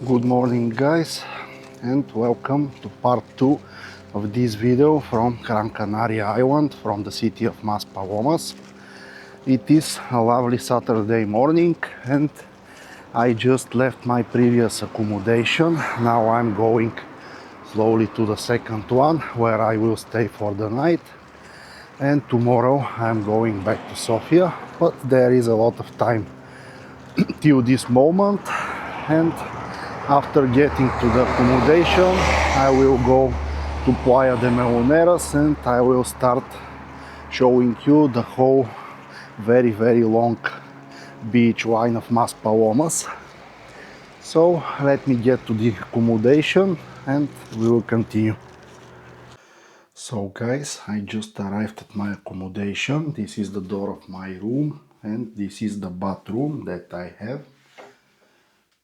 Good morning guys, and welcome to part 2 of this video from Gran Canaria island, from the city of Maspalomas. It is a lovely Saturday morning and I just left my previous accommodation. Now I'm going slowly to the second one where I will stay for the night, and tomorrow I'm going back to Sofia, but there is a lot of time till this moment. And after getting to the accommodation, I will go to Playa de Meloneras and I will start showing you the whole very long beach line of Maspalomas. So let me get to the accommodation and we will continue. So guys, I just arrived at my accommodation. This is the door of my room and this is the bathroom that I have.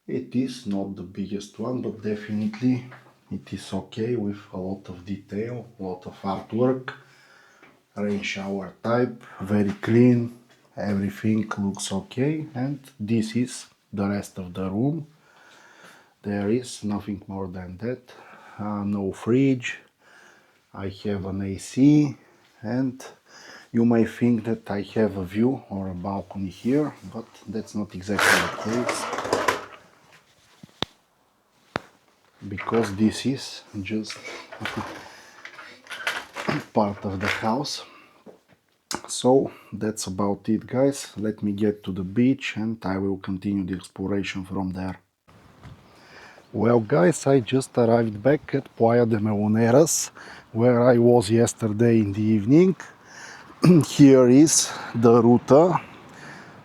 It is not the biggest one, but definitely it is okay, with a lot of detail, a lot of artwork, rain shower type, very clean, everything looks okay. And this is the rest of the room. There is nothing more than that. No fridge, I have an AC, and you may think that I have a view or a balcony here, but that's not exactly the case, because this is just part of the house. So that's about it guys, let me get to the beach and I will continue the exploration from there. Well guys, I just arrived back at Playa de Meloneras, where I was yesterday in the evening. Here is the Ruta,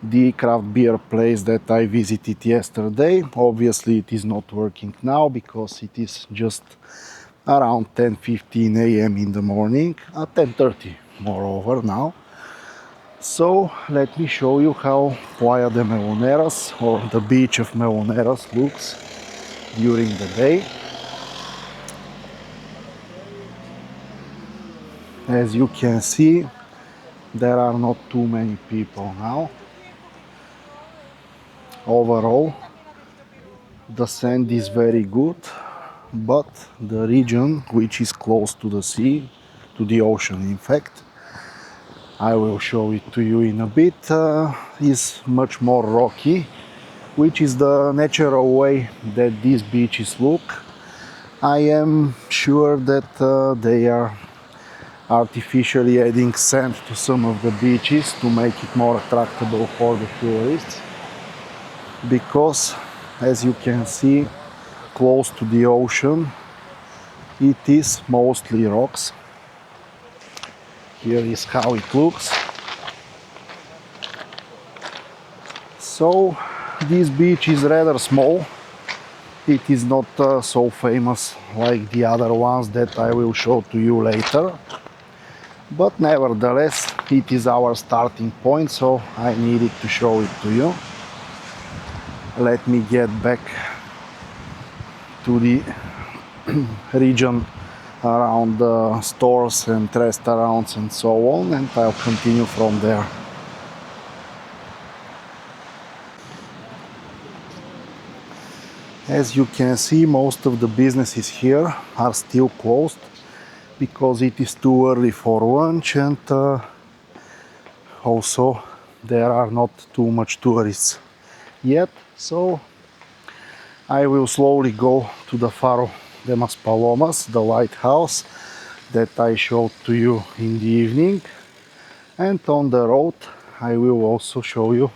the craft beer place that I visited yesterday. Obviously it is not working now because it is just around 10:15 a.m. in the morning, at 10:30 moreover now. So let me show you how Playa de Meloneras, or the beach of Meloneras, looks during the day. As you can see, there are not too many people now. Overall, the sand is very good, but the region which is close to the sea, to the ocean in fact, I will show it to you in a bit, is much more rocky, which is the natural way that these beaches look. I am sure that they are artificially adding sand to some of the beaches to make it more attractable for the tourists, because as you can see, close to the ocean, it is mostly rocks. Here is how it looks. So this beach is rather small. It is not so famous like the other ones that I will show to you later, but nevertheless it is our starting point, so I needed to show it to you. Let me get back to the region around the stores and restaurants and so on, and I'll continue from there. As you can see, most of the businesses here are still closed because it is too early for lunch, and also there are not too much tourists yet. So I will slowly go to the Faro de Maspalomas, the lighthouse that I showed to you in the evening, and on the road I will also show you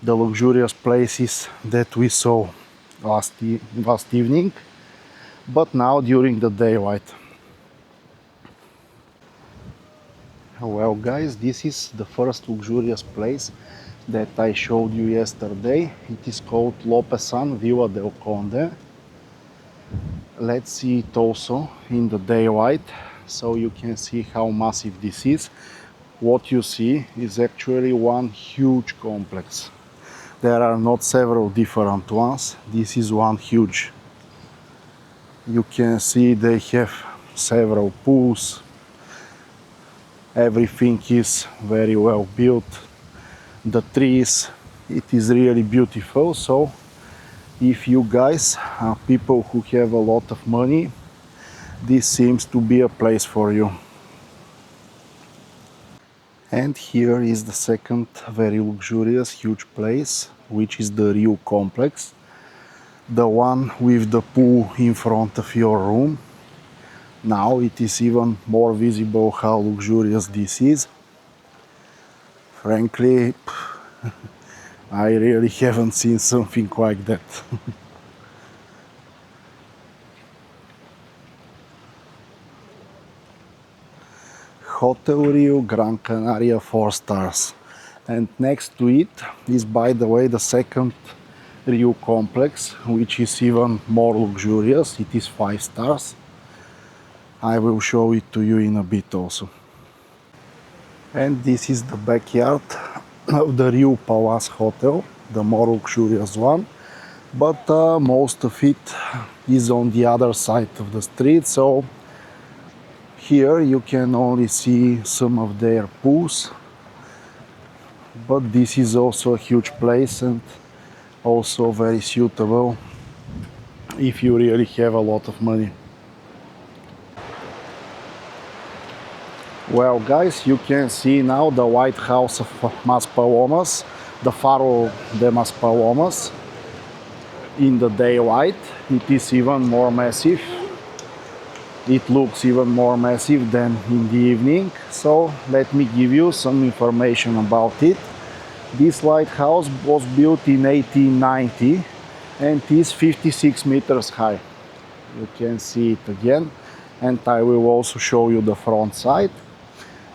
the luxurious places that we saw last evening, but now during the daylight. Well guys, this is the first luxurious place that I showed you yesterday. It is called Lopesan Villa del Conde. Let's see it also in the daylight, so you can see how massive this is. What you see is actually one huge complex. There are not several different ones, this is one huge. You can see they have several pools. Everything is very well built. The trees, it is really beautiful. So If you guys are people who have a lot of money, this seems to be a place for you. And here is the second very luxurious huge place, which is the Rio complex, the one with the pool in front of your room. Now it is even more visible how luxurious this is. Frankly, I really haven't seen something like that. Hotel Rio Gran Canaria 4 stars. And next to it is, by the way, the second Rio complex, which is even more luxurious. It is 5 stars. I will show it to you in a bit also. And this is the backyard of the Rio Palace Hotel, the more luxurious one. But most of it is on the other side of the street, so here you can only see some of their pools. But this is also a huge place and also very suitable if you really have a lot of money. Well guys, you can see now the White House of Maspalomas, the Faro de Maspalomas. In the daylight it is even more massive. It looks even more massive than in the evening. So let me give you some information about it. This lighthouse was built in 1890 and is 56 meters high. You can see it again, and I will also show you the front side.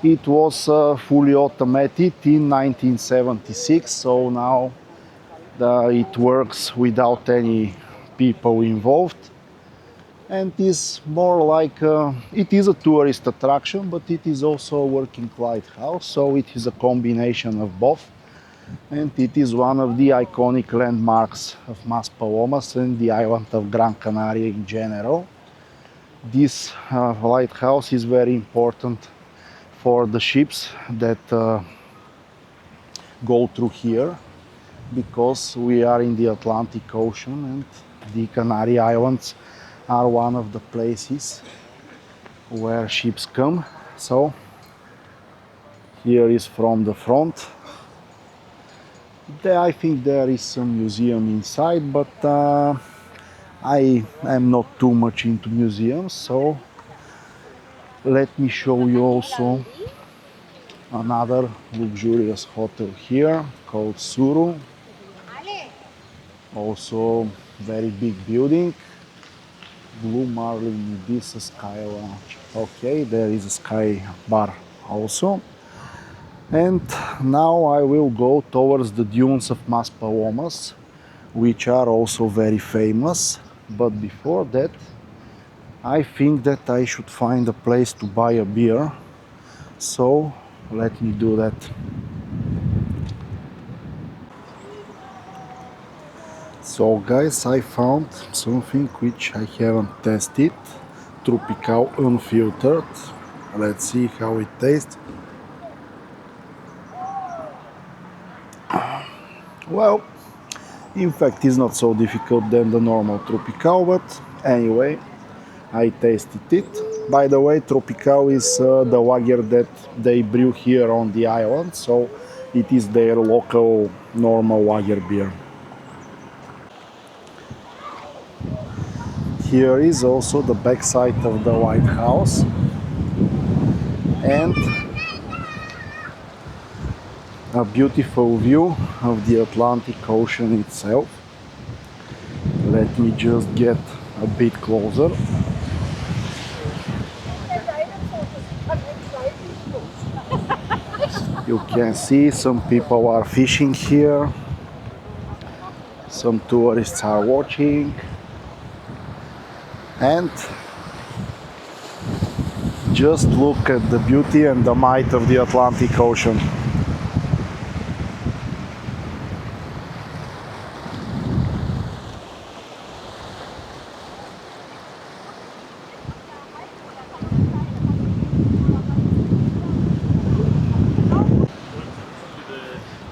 It was fully automated in 1976, so now it works without any people involved. And is more like it is a tourist attraction, but it is also a working lighthouse, so it is a combination of both. And it is one of the iconic landmarks of Maspalomas and the island of Gran Canaria in general. This lighthouse is very important for the ships that go through here, because we are in the Atlantic Ocean and the Canary Islands are one of the places where ships come. So here is from the front. I think there is some museum inside, but I am not too much into museums, so let me show you also another luxurious hotel here called Suru. Also very big building. Blue Marlin Ibiza Sky Lounge. Okay, there is a sky bar also. And now I will go towards the dunes of Maspalomas, which are also very famous. But before that, I think that I should find a place to buy a beer. So let me do that. So guys, I found something which I haven't tested. Tropical unfiltered. Let's see how it tastes. Well, in fact it's not so difficult than the normal Tropical, but anyway, I tasted it. By the way, Tropical is the lager that they brew here on the island, so it is their local normal lager beer. Here is also the backside of the White House, and a beautiful view of the Atlantic Ocean itself. Let me just get a bit closer. You can see some people are fishing here, some tourists are watching, and just look at the beauty and the might of the Atlantic Ocean.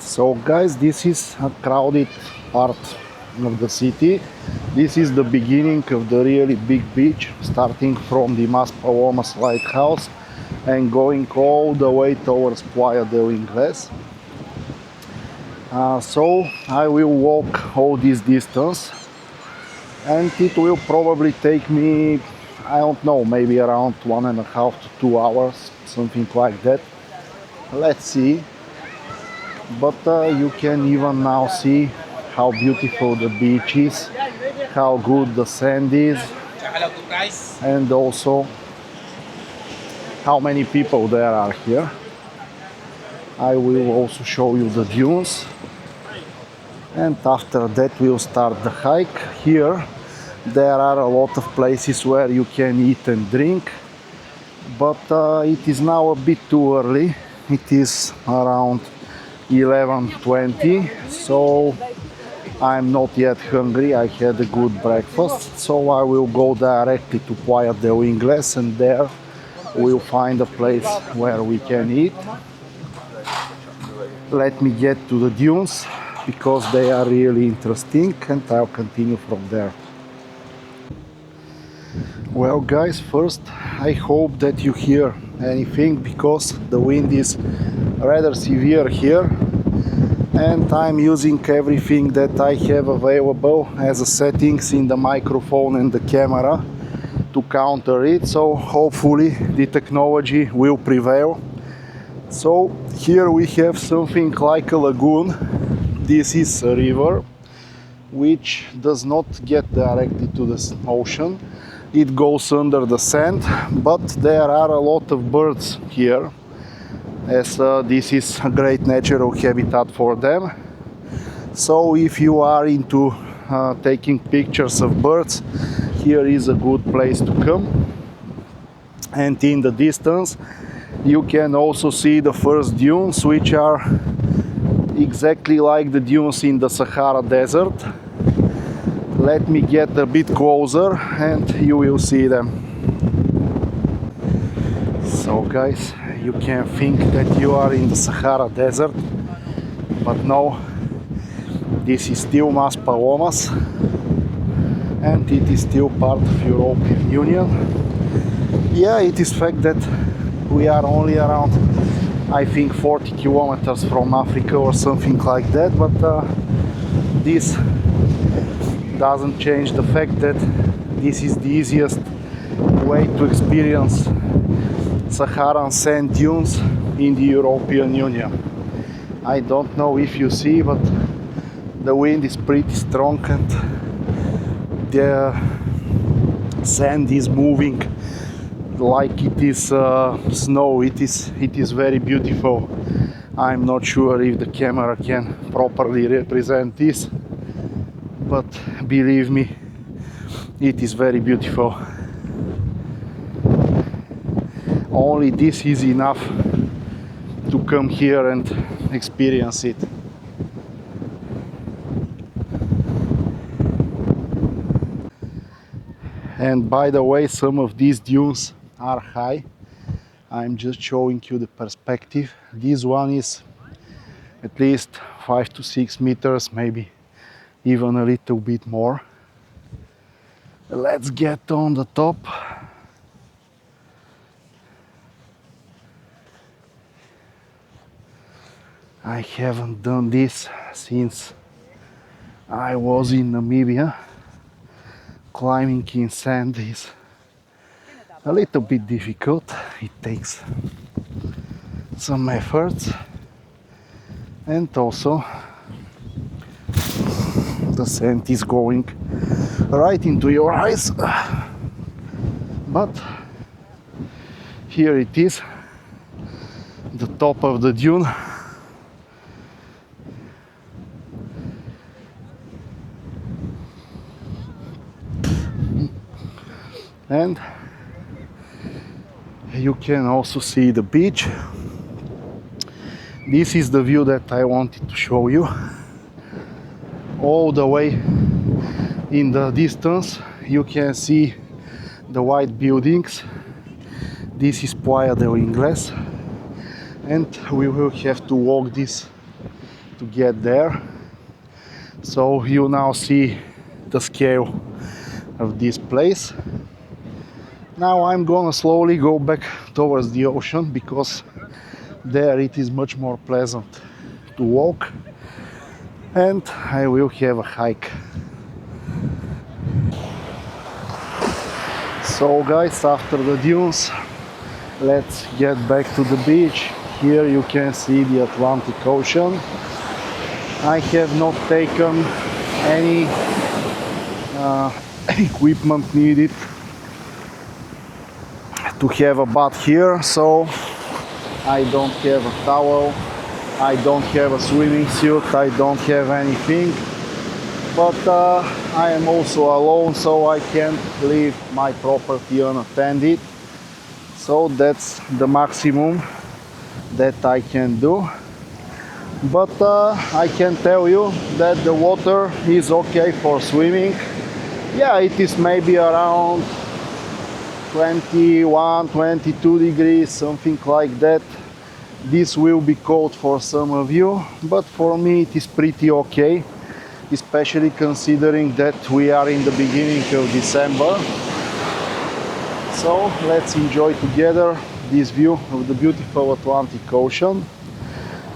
So guys, this is a crowded part of the city. This is the beginning of the really big beach, starting from the Maspalomas lighthouse and going all the way towards Playa del Ingles. So I will walk all this distance, and it will probably take me, I don't know, maybe around 1.5 to 2 hours, something like that. Let's see. But you can even now see how beautiful the beach is, how good the sand is, and also how many people there are here. I will also show you the dunes, and after that we'll start the hike. Here there are a lot of places where you can eat and drink, but it is now a bit too early. It is around 11:20, so I'm not yet hungry. I had a good breakfast, so I will go directly to Playa del Ingles, and there we'll find a place where we can eat. Let me get to the dunes because they are really interesting, and I'll continue from there. Well guys, first I hope that you hear anything because the wind is rather severe here, and I'm using everything that I have available as a settings in the microphone and the camera to counter it, so hopefully the technology will prevail. So here we have something like a lagoon. This is a river which does not get directly to the ocean. It goes under the sand, but there are a lot of birds here, as this is a great natural habitat for them. So if you are into taking pictures of birds, here is a good place to come. And in the distance you can also see the first dunes, which are exactly like the dunes in the Sahara Desert. Let me get a bit closer and you will see them. So guys, you can think that you are in the Sahara Desert, but no, this is still Maspalomas, and it is still part of European Union. Yeah, it is fact that we are only around, I think, 40 kilometers from Africa or something like that, but this doesn't change the fact that this is the easiest way to experience Saharan sand dunes in the European Union. I don't know if you see, but the wind is pretty strong and the sand is moving like it is snow. It is very beautiful. I'm not sure if the camera can properly represent this, but believe me, it is very beautiful. Only this is enough to come here and experience it. And by the way, some of these dunes are high. I'm just showing you the perspective. This one is at least 5 to 6 meters, maybe even a little bit more. Let's get on the top. I haven't done this since I was in Namibia. Climbing in sand is a little bit difficult. It takes some effort, and also the sand is going right into your eyes. But here it is, the top of the dune. And you can also see the beach. This is the view that I wanted to show you. All the way in the distance you can see the white buildings. This is Playa del Ingles, and we will have to walk this to get there. So you now see the scale of this place. Now I'm gonna slowly go back towards the ocean because there it is much more pleasant to walk, and I will have a hike. So guys, after the dunes, let's get back to the beach. Here you can see the Atlantic Ocean. I have not taken any equipment needed to have a bath here, so I don't have a towel, I don't have a swimming suit, I don't have anything. But I am also alone, so I can't leave my property unattended. So that's the maximum that I can do. But I can tell you that the water is okay for swimming. Yeah, it is maybe around 21, 22 degrees, something like that. This will be cold for some of you, but for me it is pretty okay, especially considering that we are in the beginning of December. So let's enjoy together this view of the beautiful Atlantic Ocean,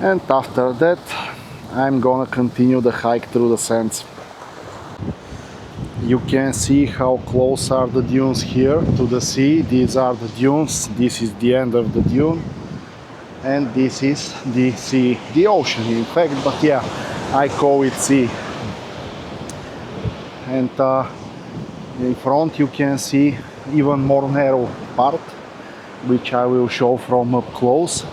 and after that I'm gonna continue the hike through the sands. You can see how close are the dunes here to the sea. These are the dunes, this is the end of the dune, and this is the sea, the ocean in fact, but yeah, I call it sea. And in front you can see even more narrow part, which I will show from up close.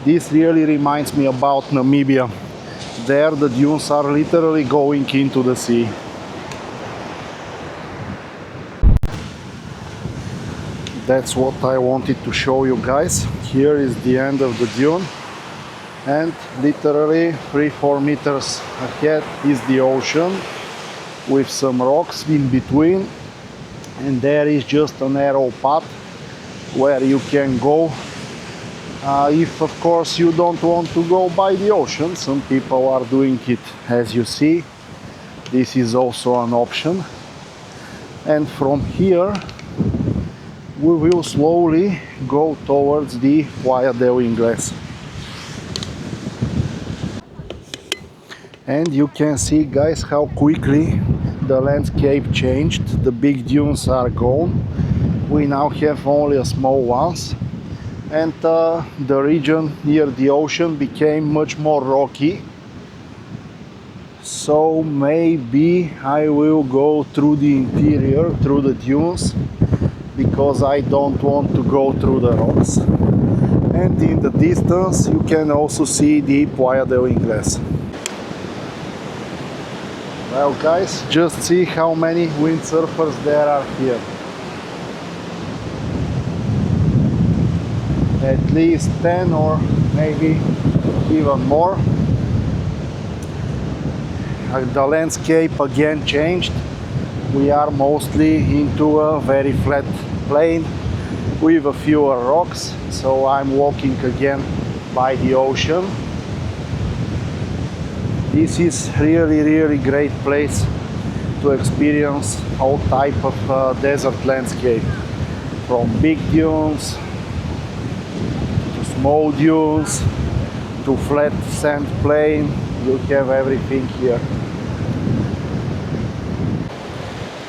This really reminds me about Namibia. There the dunes are literally going into the sea. That's what I wanted to show you guys. Here is the end of the dune, and literally 3-4 meters ahead is the ocean with some rocks in between, and there is just a narrow path where you can go if of course you don't want to go by the ocean. Some people are doing it, as you see. This is also an option, and from here we will slowly go towards the Playa del Ingles. And you can see, guys, how quickly the landscape changed. The big dunes are gone. We now have only a small ones, and the region near the ocean became much more rocky. So maybe I will go through the interior, through the dunes, because I don't want to go through the rocks. And in the distance you can also see the Playa del Ingles. Well guys, just see how many windsurfers there are here. At least 10 or maybe even more. The landscape again changed. We are mostly into a very flat plain with a few rocks, so I'm walking again by the ocean. This is really great place to experience all type of desert landscape, from big dunes to small dunes to flat sand plain. You have everything here.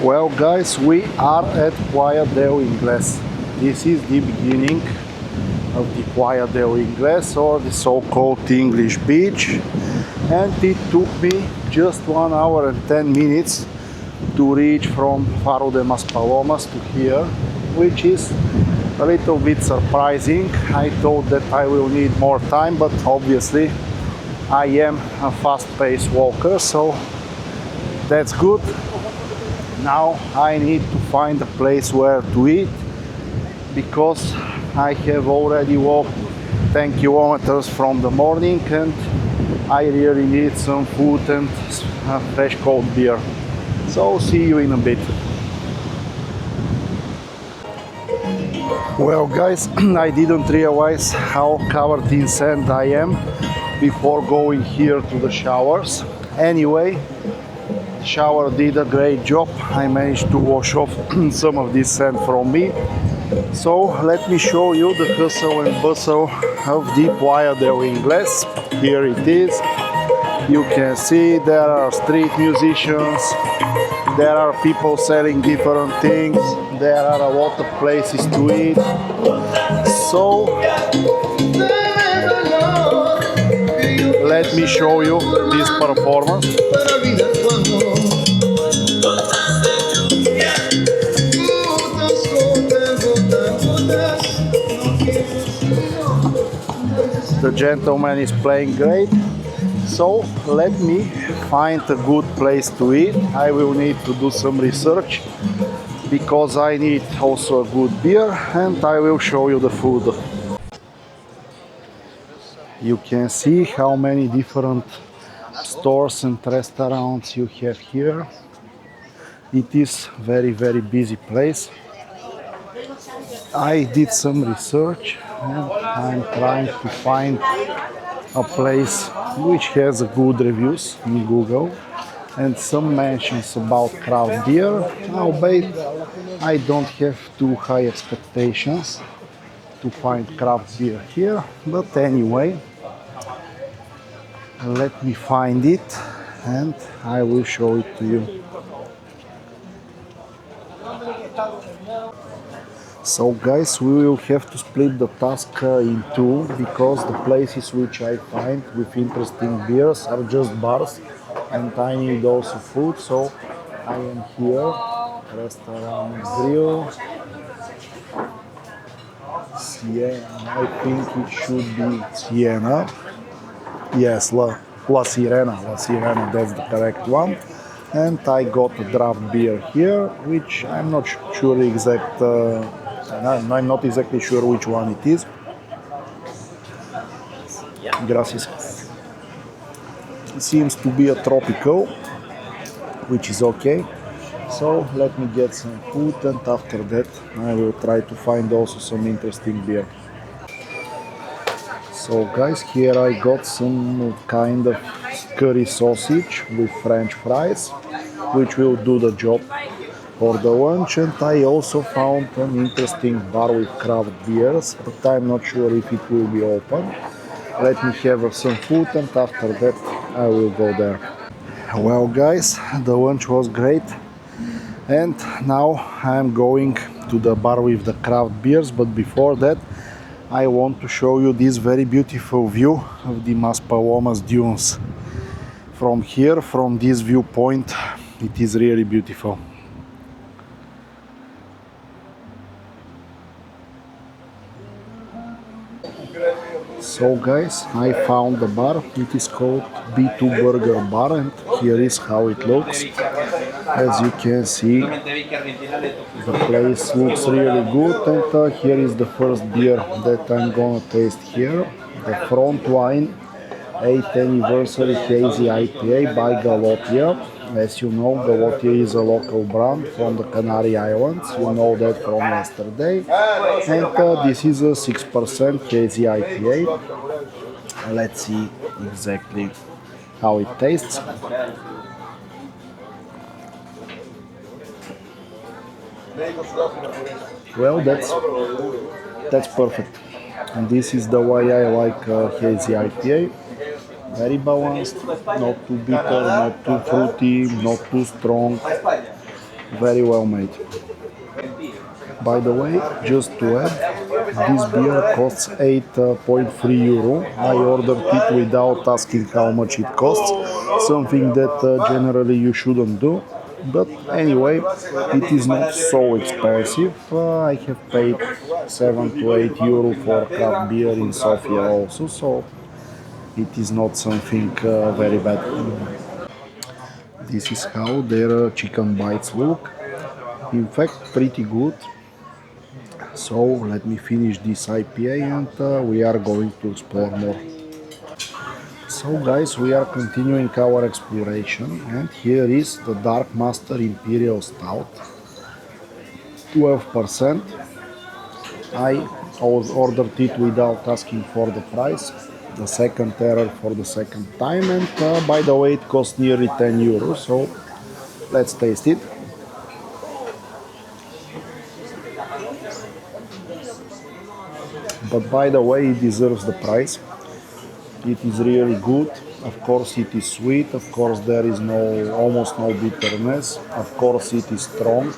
Well guys, we are at Playa del Ingles. This is the beginning of the Playa del Ingles, or the so-called English beach, and it took me just 1 hour and 10 minutes to reach from Faro de Maspalomas to here, which is a little bit surprising. I thought that I will need more time, but obviously I am a fast-paced walker, so that's good. Now I need to find a place where to eat, because I have already walked 10 kilometers from the morning and I really need some food and fresh cold beer. So see you in a bit. Well guys, I didn't realize how covered in sand I am before going here to the showers. Anyway, the shower did a great job. I managed to wash off some of this sand from me. So let me show you the hustle and bustle of deep wire delving glass. Here it is. You can see there are street musicians, there are people selling different things, there are a lot of places to eat. So let me show you this performance. The gentleman is playing great. So let me find a good place to eat. I will need to do some research because I need also a good beer, and I will show you the food. You can see how many different stores and restaurants you have here. It is very busy place. I did some research and I'm trying to find a place which has good reviews in Google and some mentions about craft beer. Albeit I don't have too high expectations to find craft beer here, but anyway, let me find it and I will show it to you. So guys, we will have to split the task in two, because the places which I find with interesting beers are just bars and I need also food. So I am here, restaurant Grill, Siena, I think it should be Siena. Yes, La Sirena, that's the correct one. And I got a draft beer here, which I'm not sure exact. I'm not exactly sure which one it is. Gracias. It seems to be a tropical, which is okay. So let me get some food, and after that I will try to find also some interesting beer. So guys, here I got some kind of curry sausage with French fries, which will do the job for the lunch. And I also found an interesting bar with craft beers, but I'm not sure if it will be open. Let me have some food, and after that I will go there. Well guys, the lunch was great, and now I'm going to the bar with the craft beers, but before that I want to show you this very beautiful view of the Maspalomas dunes. From here, from this viewpoint, it is really beautiful. So guys, I found the bar. It is called B2 Burger Bar, and here is how it looks. As you can see, the place looks really good, and here is the first beer that I'm gonna taste here. The Frontline 8th Anniversary Hazy IPA by Galotia. As you know, Galotia is a local brand from the Canary Islands. You know that from yesterday. And this is a 6% Hazy IPA. Let's see exactly how it tastes. Well, that's perfect. And this is the way I like Hazy IPA. Very balanced, not too bitter, not too fruity, not too strong. Very well made. By the way, just to add, this beer costs 8.3 euro. I ordered it without asking how much it costs, something that generally you shouldn't do. But anyway, it is not so expensive. I have paid 7 to 8 euro for craft beer in Sofia also, so it is not something very bad. This is how their chicken bites look. In fact, pretty good. So let me finish this IPA, and we are going to explore more. So guys, we are continuing our exploration, and here is the Dark Master Imperial Stout, 12%. I ordered it without asking for the price. the second error for the second time, and by the way, it costs nearly 10 euros. So let's taste it. But by the way, it deserves the price. It is really good. Of course, it is sweet. Of course, there is almost no bitterness. Of course, it is strong.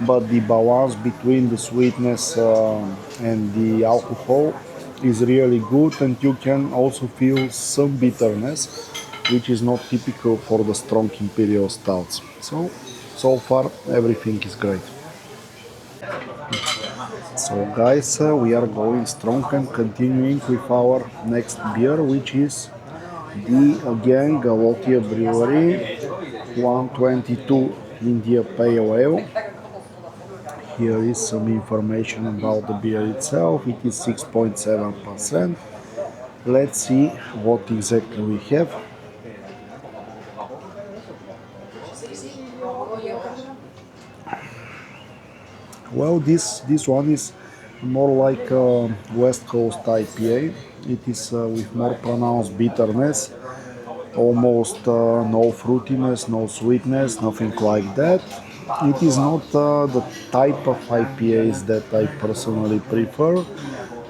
But the balance between the sweetness and the alcohol is really good, and you can also feel some bitterness, which is not typical for the strong imperial stouts. So far, everything is great. So guys, we are going strong and continuing with our next beer, which is the again Galotia Brewery 122 India Pale Ale. Here is some information about the beer itself. It is 6.7%. Let's see what exactly we have. Well, this one is more like a West Coast IPA. It is with more pronounced bitterness, almost no fruitiness, no sweetness, nothing like that. It is not the type of IPAs that I personally prefer,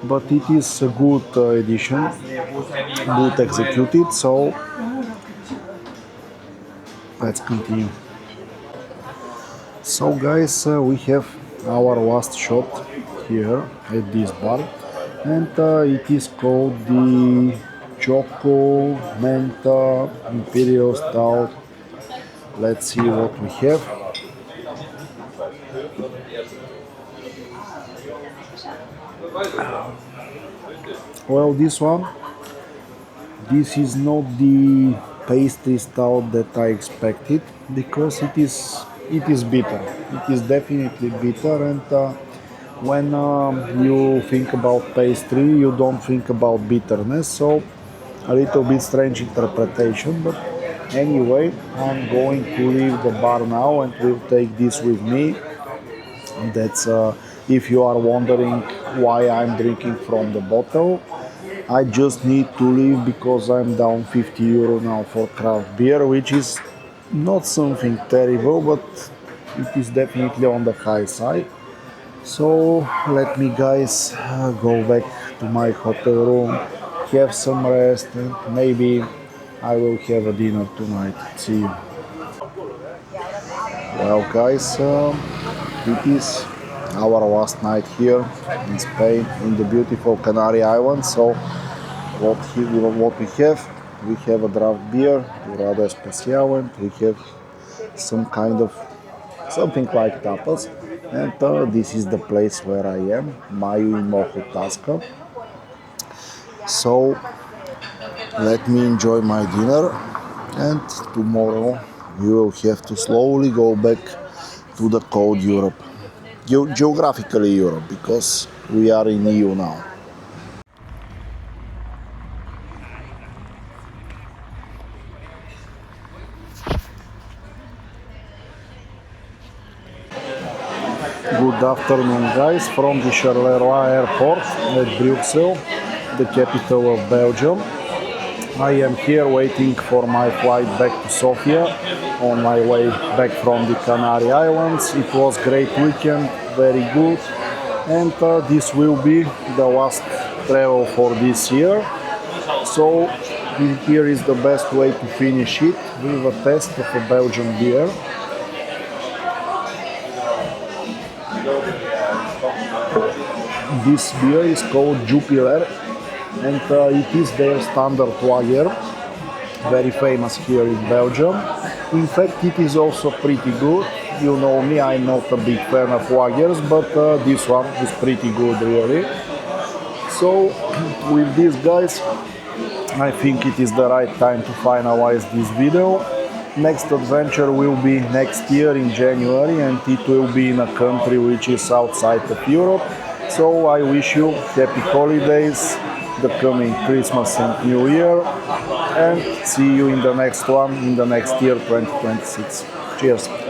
but it is a good edition, good executed. So let's continue. So guys, we have our last shot here at this bar, and it is called the Choco Menta Imperial Stout. Let's see what we have. Well, this is not the pastry stout that I expected, because it is bitter. It is definitely bitter, and when you think about pastry, you don't think about bitterness. So a little bit strange interpretation, but anyway, I'm going to leave the bar now and will take this with me. That's if you are wondering why I'm drinking from the bottle. I just need to leave because I'm down 50 euro now for craft beer, which is not something terrible, but it is definitely on the high side. So let me guys go back to my hotel room, have some rest, and maybe I will have a dinner tonight. See you. Well guys, it is our last night here in Spain, in the beautiful Canary Islands. So what we have a draft beer, Dorado Especial, and we have some kind of something like tapas. And this is the place where I am, Mayu in Mojo Tasca. So let me enjoy my dinner, and tomorrow we will have to slowly go back to the cold Europe, geographically Europe, because we are in EU now. Good afternoon guys, from the Charleroi airport at Brussels, the capital of Belgium. I am here waiting for my flight back to Sofia on my way back from the Canary Islands. It was great weekend, very good, and this will be the last travel for this year. So here is the best way to finish it with a test of a Belgian beer. This beer is called Jupiler, and it is their standard lager, very famous here in Belgium. In fact, it is also pretty good. You know me, I'm not a big fan of lagers, but this one is pretty good, really. So, with these guys, I think it is the right time to finalize this video. Next adventure will be next year in January, and it will be in a country which is outside of Europe. So I wish you happy holidays, the coming Christmas and New Year, and see you in the next one, in the next year 2026. Cheers!